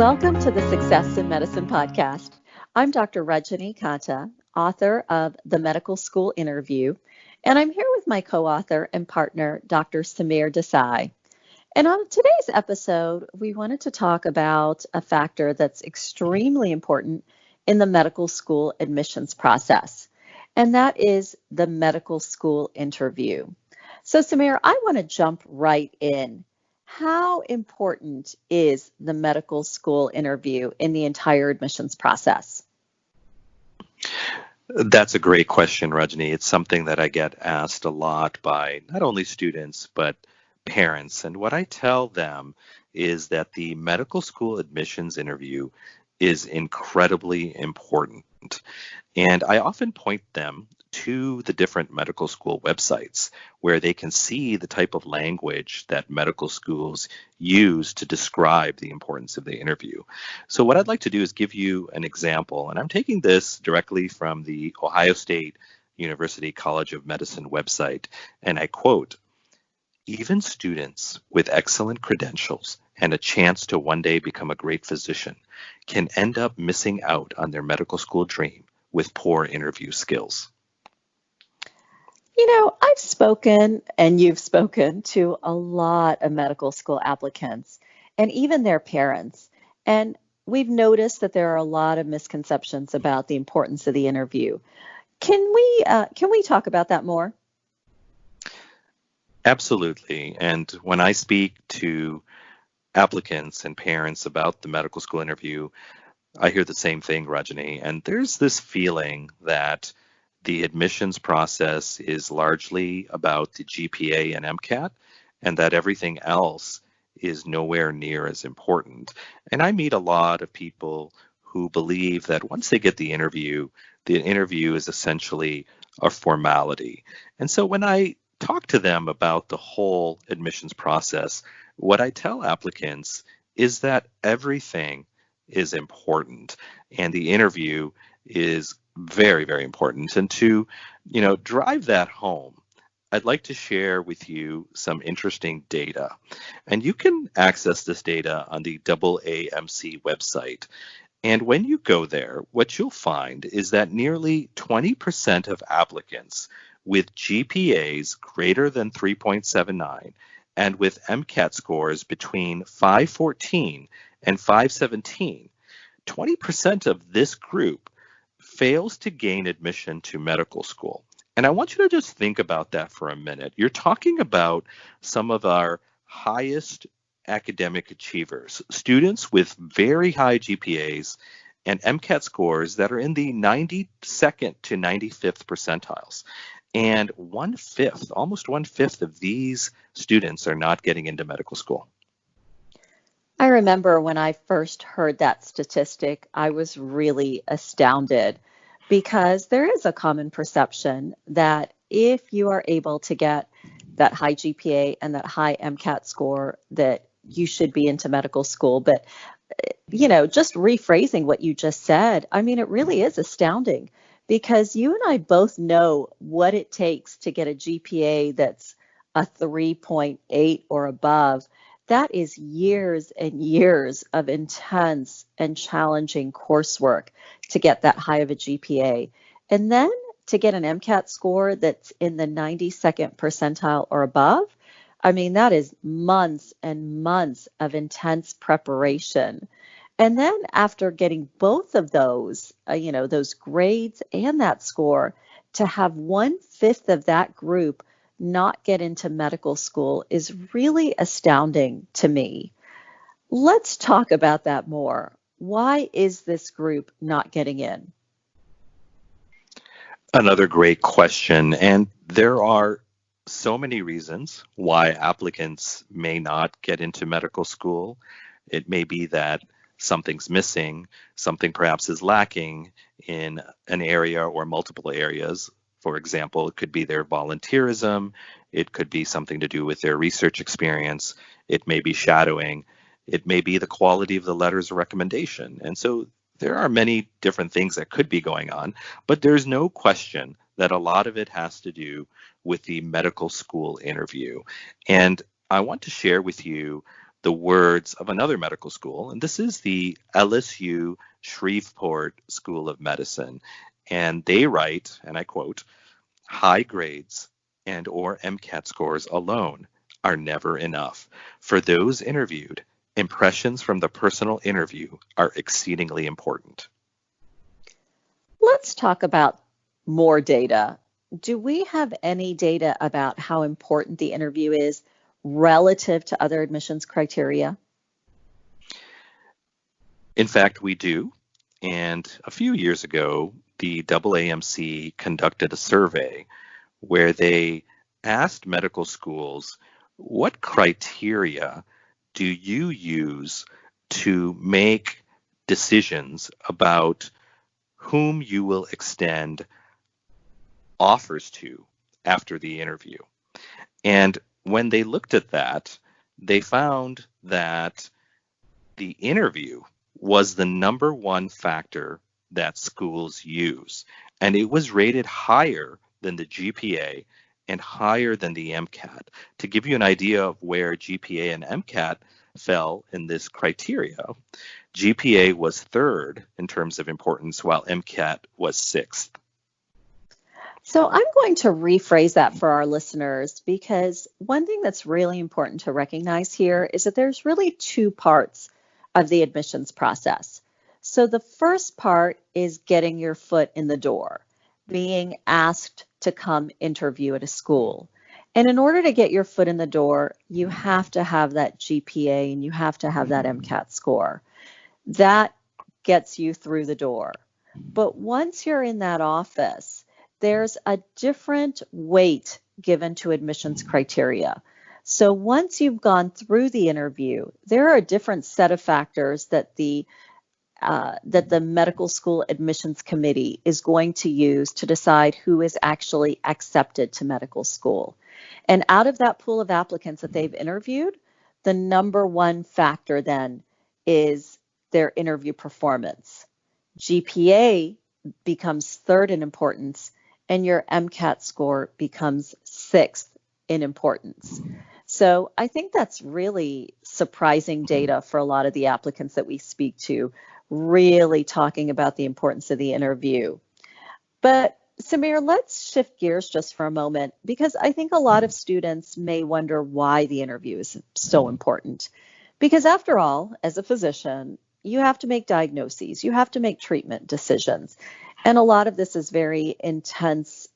Welcome to the Success in Medicine podcast. I'm Dr. Rajani Katta, author of The Medical School Interview, and I'm here with my co-author and partner, Dr. Samir Desai. And on today's episode, we wanted to talk about a factor that's extremely important in the medical school admissions process, and that is the medical school interview. So Samir, I want to jump right in. How important is the medical school interview in the entire admissions process? That's a great question, Rajani. It's something that I get asked a lot by not only students, but parents. And what I tell them is that the medical school admissions interview is incredibly important. And I often point them to the different medical school websites where they can see the type of language that medical schools use to describe the importance of the interview. So what I'd like to do is give you an example, and I'm taking this directly from the Ohio State University College of Medicine website, and I quote, "Even students with excellent credentials and a chance to one day become a great physician can end up missing out on their medical school dream with poor interview skills." You know, I've spoken and you've spoken to a lot of medical school applicants and even their parents. And we've noticed that there are a lot of misconceptions about the importance of the interview. Can we talk about that more? Absolutely. And when I speak to applicants and parents about the medical school interview, I hear the same thing, Rajani. And there's this feeling that the admissions process is largely about the GPA and MCAT, and that everything else is nowhere near as important. And I meet a lot of people who believe that once they get the interview is essentially a formality. And so when I talk to them about the whole admissions process, what I tell applicants is that everything is important, and the interview is very, very important. And to, drive that home, I'd like to share with you some interesting data. And you can access this data on the AAMC website. And when you go there, what you'll find is that nearly 20% of applicants with GPAs greater than 3.79 and with MCAT scores between 514 and 517, 20% of this group fails to gain admission to medical school. And I want you to just think about that for a minute. You're talking about some of our highest academic achievers, students with very high GPAs and MCAT scores that are in the 92nd to 95th percentiles. And almost one fifth of these students are not getting into medical school. I remember when I first heard that statistic, I was really astounded because there is a common perception that if you are able to get that high GPA and that high MCAT score, that you should be into medical school. But, just rephrasing what you just said, I mean, it really is astounding because you and I both know what it takes to get a GPA that's a 3.8 or above. That is years and years of intense and challenging coursework to get that high of a GPA. And then to get an MCAT score that's in the 92nd percentile or above, I mean, that is months and months of intense preparation. And then after getting both of those, those grades and that score, to have 1/5 of that group not get into medical school is really astounding to me. Let's talk about that more. Why is this group not getting in? Another great question. And there are so many reasons why applicants may not get into medical school. It may be that something's missing, something perhaps is lacking in an area or multiple areas. For example, it could be their volunteerism, it could be something to do with their research experience, it may be shadowing, it may be the quality of the letters of recommendation. And so there are many different things that could be going on, but there's no question that a lot of it has to do with the medical school interview. And I want to share with you the words of another medical school, and this is the LSU Shreveport School of Medicine. And they write, and I quote, "High grades and or MCAT scores alone are never enough. For those interviewed, impressions from the personal interview are exceedingly important." Let's talk about more data. Do we have any data about how important the interview is relative to other admissions criteria? In fact, we do. And a few years ago, the AAMC conducted a survey where they asked medical schools, what criteria do you use to make decisions about whom you will extend offers to after the interview? And when they looked at that, they found that the interview was the number one factor that schools use. And it was rated higher than the GPA and higher than the MCAT. To give you an idea of where GPA and MCAT fell in this criteria, GPA was third in terms of importance, while MCAT was sixth. So I'm going to rephrase that for our listeners, because one thing that's really important to recognize here is that there's really two parts of the admissions process. So the first part is getting your foot in the door, being asked to come interview at a school. And in order to get your foot in the door, you have to have that GPA and you have to have that MCAT score. That gets you through the door. But once you're in that office, there's a different weight given to admissions criteria. So once you've gone through the interview, there are a different set of factors that the medical school admissions committee is going to use to decide who is actually accepted to medical school. And out of that pool of applicants that they've interviewed, the number one factor then is their interview performance. GPA becomes third in importance, and your MCAT score becomes sixth in importance. So I think that's really surprising data for a lot of the applicants that we speak to, really talking about the importance of the interview. But Samir, let's shift gears just for a moment, because I think a lot of students may wonder why the interview is so important. Because after all, as a physician, you have to make diagnoses, you have to make treatment decisions. And a lot of this is very intense.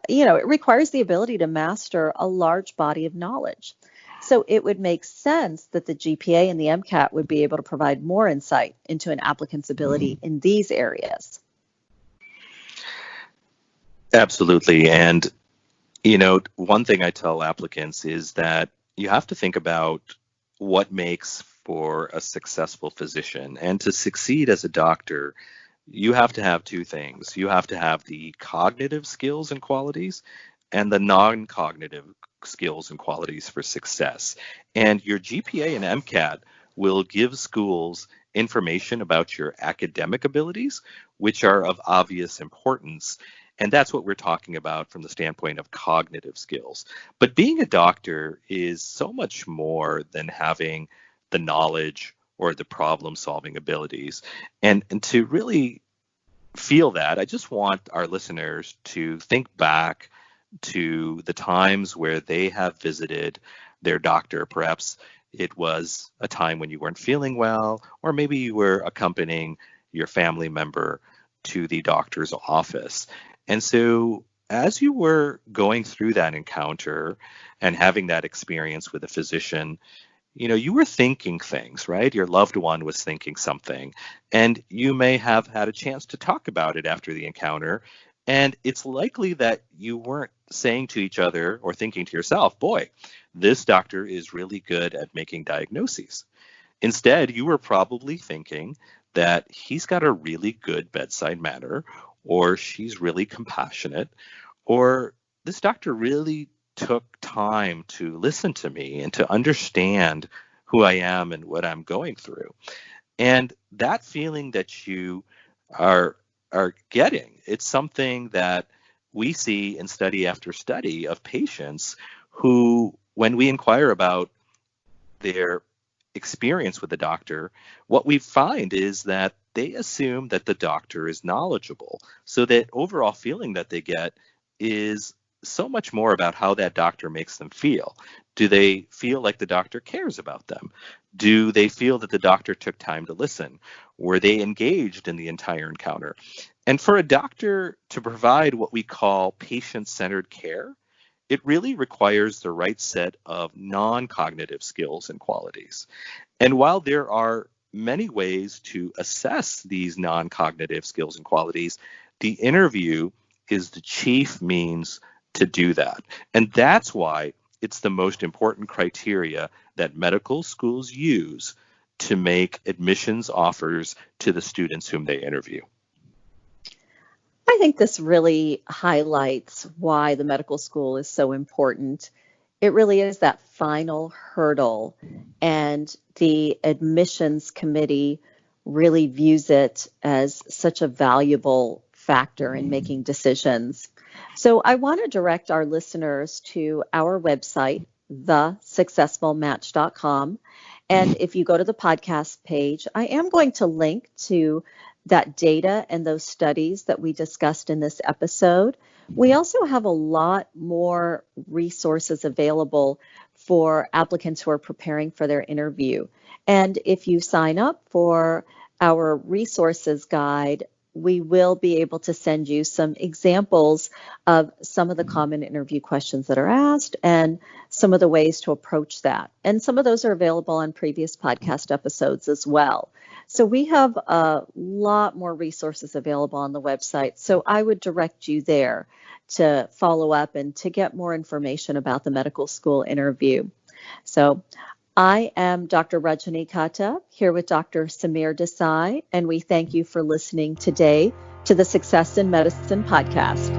It requires the ability to master a large body of knowledge. So it would make sense that the GPA and the MCAT would be able to provide more insight into an applicant's ability in these areas. Absolutely. And, one thing I tell applicants is that you have to think about what makes for a successful physician. And to succeed as a doctor, you have to have two things. You have to have the cognitive skills and qualities and the non-cognitive skills and qualities for success. And your GPA and MCAT will give schools information about your academic abilities, which are of obvious importance. And that's what we're talking about from the standpoint of cognitive skills. But being a doctor is so much more than having the knowledge or the problem-solving abilities. And to really feel that, I just want our listeners to think back to the times where they have visited their doctor. Perhaps it was a time when you weren't feeling well, or maybe you were accompanying your family member to the doctor's office. And so as you were going through that encounter and having that experience with a physician, you were thinking things, right? Your loved one was thinking something, and you may have had a chance to talk about it after the encounter. And it's likely that you weren't saying to each other or thinking to yourself, boy, this doctor is really good at making diagnoses. Instead, you were probably thinking that he's got a really good bedside manner, or she's really compassionate, or this doctor really took time to listen to me and to understand who I am and what I'm going through. And that feeling that you are getting, it's something that we see in study after study of patients who, when we inquire about their experience with the doctor, what we find is that they assume that the doctor is knowledgeable. So that overall feeling that they get is so much more about how that doctor makes them feel. Do they feel like the doctor cares about them? Do they feel that the doctor took time to listen? Were they engaged in the entire encounter? And for a doctor to provide what we call patient-centered care, it really requires the right set of non-cognitive skills and qualities. And while there are many ways to assess these non-cognitive skills and qualities, the interview is the chief means to do that. And that's why it's the most important criteria that medical schools use to make admissions offers to the students whom they interview. I think this really highlights why the medical school is so important. It really is that final hurdle, and the admissions committee really views it as such a valuable factor in making decisions. So I want to direct our listeners to our website, thesuccessfulmatch.com. And if you go to the podcast page, I am going to link to that data and those studies that we discussed in this episode. We also have a lot more resources available for applicants who are preparing for their interview. And if you sign up for our resources guide, we will be able to send you some examples of some of the common interview questions that are asked and some of the ways to approach that. And some of those are available on previous podcast episodes as well. So we have a lot more resources available on the website. So I would direct you there to follow up and to get more information about the medical school interview. So I am Dr. Rajani Katta here with Dr. Samir Desai, and we thank you for listening today to the Success in Medicine podcast.